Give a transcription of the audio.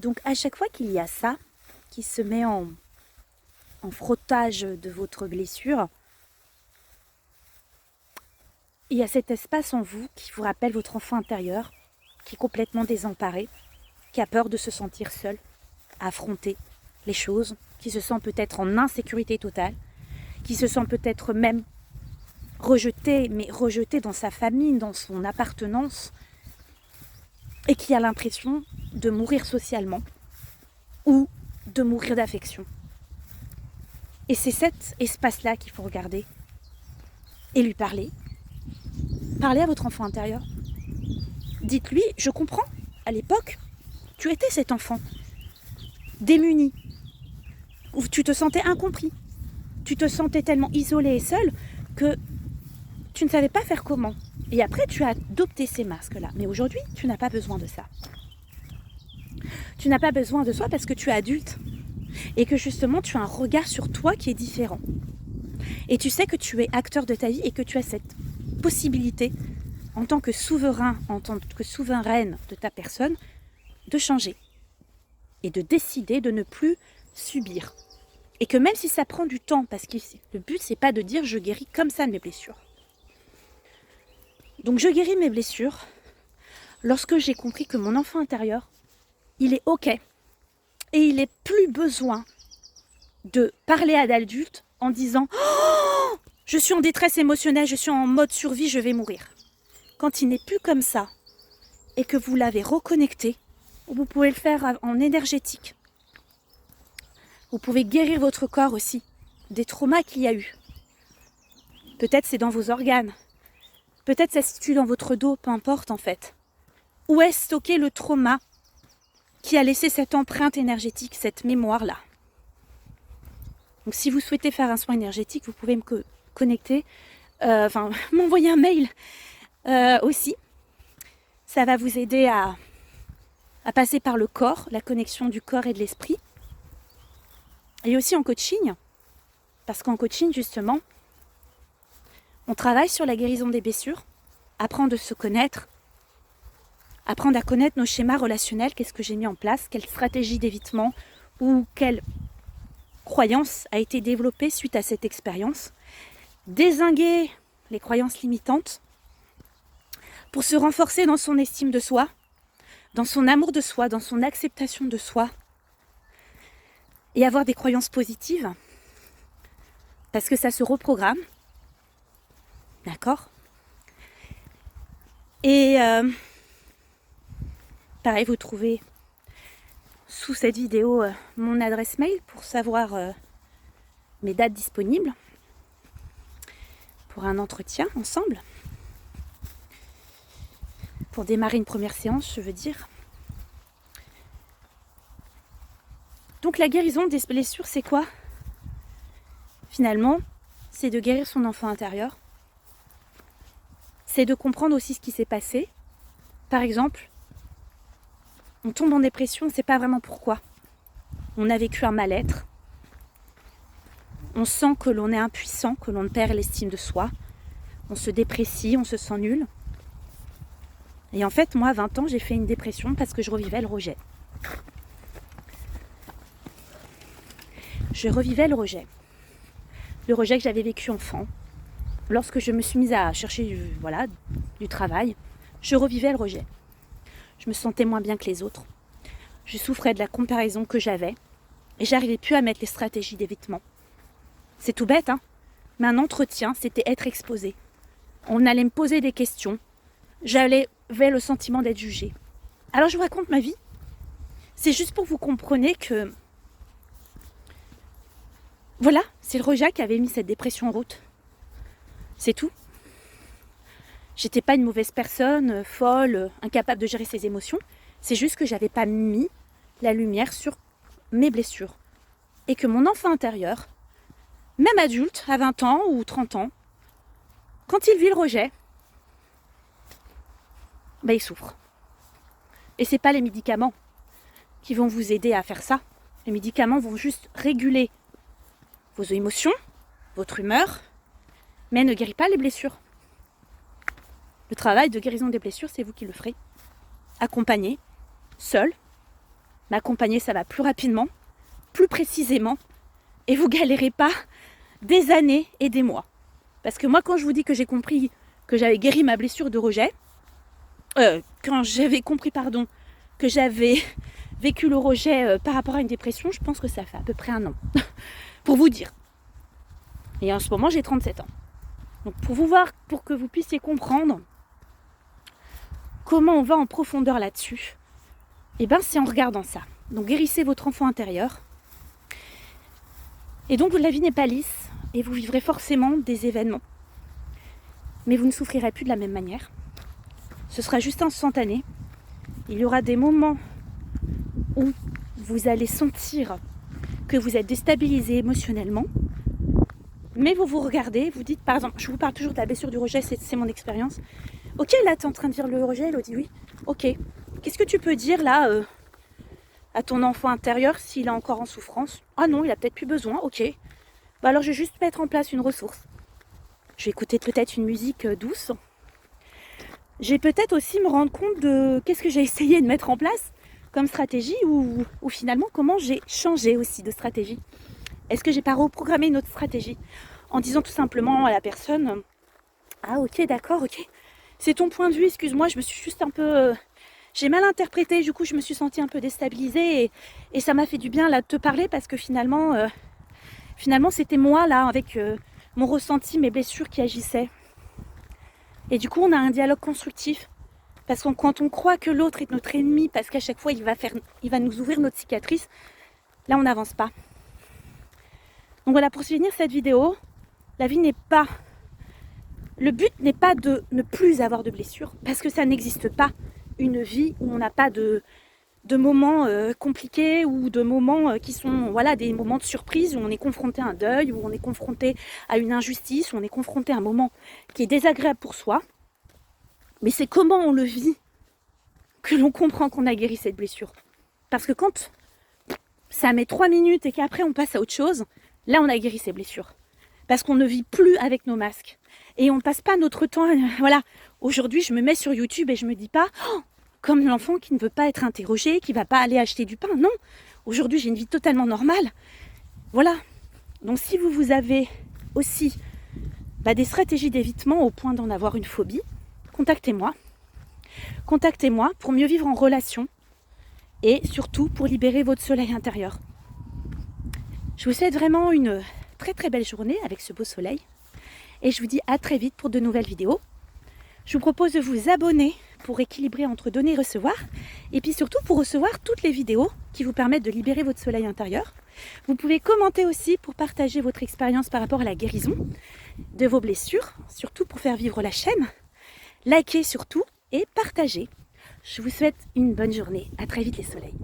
Donc à chaque fois qu'il y a ça qui se met en frottage de votre blessure, il y a cet espace en vous qui vous rappelle votre enfant intérieur, qui est complètement désemparé, qui a peur de se sentir seul, à affronter les choses, qui se sent peut-être en insécurité totale, qui se sent peut-être même rejeté, mais rejeté dans sa famille, dans son appartenance, et qui a l'impression de mourir socialement ou de mourir d'affection. Et c'est cet espace-là qu'il faut regarder et lui parler. Parlez à votre enfant intérieur. Dites-lui, je comprends, à l'époque, tu étais cet enfant démuni, où tu te sentais incompris, tu te sentais tellement isolé et seul que tu ne savais pas faire comment. Et après, tu as adopté ces masques-là. Mais aujourd'hui, tu n'as pas besoin de ça. Tu n'as pas besoin de ça parce que tu es adulte et que justement, tu as un regard sur toi qui est différent. Et tu sais que tu es acteur de ta vie et que tu as cette possibilité, en tant que souverain, en tant que souveraine de ta personne, de changer et de décider de ne plus subir. Et que même si ça prend du temps, parce que le but, c'est pas de dire je guéris comme ça de mes blessures. Donc je guéris mes blessures lorsque j'ai compris que mon enfant intérieur, il est OK. Et il n'est plus besoin de parler à l'adultes en disant oh, je suis en détresse émotionnelle, je suis en mode survie, je vais mourir. Quand il n'est plus comme ça et que vous l'avez reconnecté, vous pouvez le faire en énergétique. Vous pouvez guérir votre corps aussi des traumas qu'il y a eu. Peut-être c'est dans vos organes. Peut-être ça se situe dans votre dos, peu importe en fait. Où est stocké le trauma qui a laissé cette empreinte énergétique, cette mémoire-là? Donc si vous souhaitez faire un soin énergétique, vous pouvez me connecter, m'envoyer un mail aussi. Ça va vous aider à passer par le corps, la connexion du corps et de l'esprit. Et aussi en coaching, parce qu'en coaching justement, on travaille sur la guérison des blessures, apprendre à se connaître, apprendre à connaître nos schémas relationnels, qu'est-ce que j'ai mis en place, quelle stratégie d'évitement ou quelle croyance a été développée suite à cette expérience, dézinguer les croyances limitantes pour se renforcer dans son estime de soi, dans son amour de soi, dans son acceptation de soi et avoir des croyances positives parce que ça se reprogramme. D'accord? Et pareil, vous trouvez sous cette vidéo mon adresse mail pour savoir mes dates disponibles pour un entretien ensemble. Pour démarrer une première séance, je veux dire. Donc la guérison des blessures, c'est quoi? Finalement, c'est de guérir son enfant intérieur. C'est de comprendre aussi ce qui s'est passé. Par exemple, on tombe en dépression, on ne sait pas vraiment pourquoi. On a vécu un mal-être. On sent que l'on est impuissant, que l'on perd l'estime de soi. On se déprécie, on se sent nul. Et en fait, moi, à 20 ans, j'ai fait une dépression parce que je revivais le rejet. Je revivais le rejet. Le rejet que j'avais vécu enfant. Lorsque je me suis mise à chercher du travail, je revivais le rejet. Je me sentais moins bien que les autres. Je souffrais de la comparaison que j'avais et j'arrivais plus à mettre les stratégies d'évitement. C'est tout bête, hein? Mais un entretien, c'était être exposé. On allait me poser des questions. J'avais le sentiment d'être jugée. Alors je vous raconte ma vie. C'est juste pour que vous compreniez que voilà, c'est le rejet qui avait mis cette dépression en route. C'est tout. J'étais pas une mauvaise personne, folle, incapable de gérer ses émotions. C'est juste que j'avais pas mis la lumière sur mes blessures. Et que mon enfant intérieur, même adulte, à 20 ans ou 30 ans, quand il vit le rejet, il souffre. Et c'est pas les médicaments qui vont vous aider à faire ça. Les médicaments vont juste réguler vos émotions, votre humeur, mais ne guérit pas les blessures. Le travail de guérison des blessures, c'est vous qui le ferez. Accompagné, seul, m'accompagner, ça va plus rapidement, plus précisément, et vous galérez pas des années et des mois. Parce que moi, quand je vous dis que j'ai compris que j'avais guéri ma blessure de rejet, quand j'avais compris, que j'avais vécu le rejet par rapport à une dépression, je pense que ça fait à peu près 1 an, pour vous dire. Et en ce moment, j'ai 37 ans. Donc pour que vous puissiez comprendre comment on va en profondeur là-dessus, et bien c'est en regardant ça. Donc guérissez votre enfant intérieur. Et donc la vie n'est pas lisse et vous vivrez forcément des événements. Mais vous ne souffrirez plus de la même manière. Ce sera juste instantané. Il y aura des moments où vous allez sentir que vous êtes déstabilisé émotionnellement. Mais vous vous regardez, vous dites, par exemple, je vous parle toujours de la blessure du rejet, c'est mon expérience. Ok, là tu es en train de vivre le rejet, Elodie, oui. Ok, qu'est-ce que tu peux dire là à ton enfant intérieur s'il est encore en souffrance? Ah non, il a peut-être plus besoin, ok. Bah alors je vais juste mettre en place une ressource. Je vais écouter peut-être une musique douce. Je vais peut-être aussi me rendre compte de qu'est-ce que j'ai essayé de mettre en place comme stratégie ou finalement comment j'ai changé aussi de stratégie. Est-ce que j'ai pas reprogrammé une autre stratégie en disant tout simplement à la personne ah ok d'accord, ok, c'est ton point de vue, excuse-moi, je me suis juste un peu... j'ai mal interprété, du coup je me suis sentie un peu déstabilisée et ça m'a fait du bien là de te parler parce que finalement c'était moi là avec mon ressenti, mes blessures qui agissaient. Et du coup on a un dialogue constructif parce que quand on croit que l'autre est notre ennemi parce qu'à chaque fois il va nous ouvrir notre cicatrice, là on n'avance pas. Donc voilà, pour finir cette vidéo, la vie n'est pas... Le but n'est pas de ne plus avoir de blessures parce que ça n'existe pas une vie où on n'a pas de moments compliqués ou de moments qui sont des moments de surprise où on est confronté à un deuil, où on est confronté à une injustice, où on est confronté à un moment qui est désagréable pour soi. Mais c'est comment on le vit que l'on comprend qu'on a guéri cette blessure. Parce que quand ça met 3 minutes et qu'après on passe à autre chose, là on a guéri ces blessures. Parce qu'on ne vit plus avec nos masques. Et on ne passe pas notre temps... Aujourd'hui je me mets sur YouTube et je me dis pas... comme l'enfant qui ne veut pas être interrogé, qui ne va pas aller acheter du pain. Non, aujourd'hui j'ai une vie totalement normale. Voilà. Donc si vous avez aussi des stratégies d'évitement au point d'en avoir une phobie, contactez-moi. Contactez-moi pour mieux vivre en relation et surtout pour libérer votre soleil intérieur. Je vous souhaite vraiment une très très belle journée avec ce beau soleil et je vous dis à très vite pour de nouvelles vidéos. Je vous propose de vous abonner pour équilibrer entre donner et recevoir. Et puis surtout pour recevoir toutes les vidéos qui vous permettent de libérer votre soleil intérieur. Vous pouvez commenter aussi pour partager votre expérience par rapport à la guérison de vos blessures. Surtout pour faire vivre la chaîne. Likez surtout et partagez. Je vous souhaite une bonne journée. À très vite les soleils.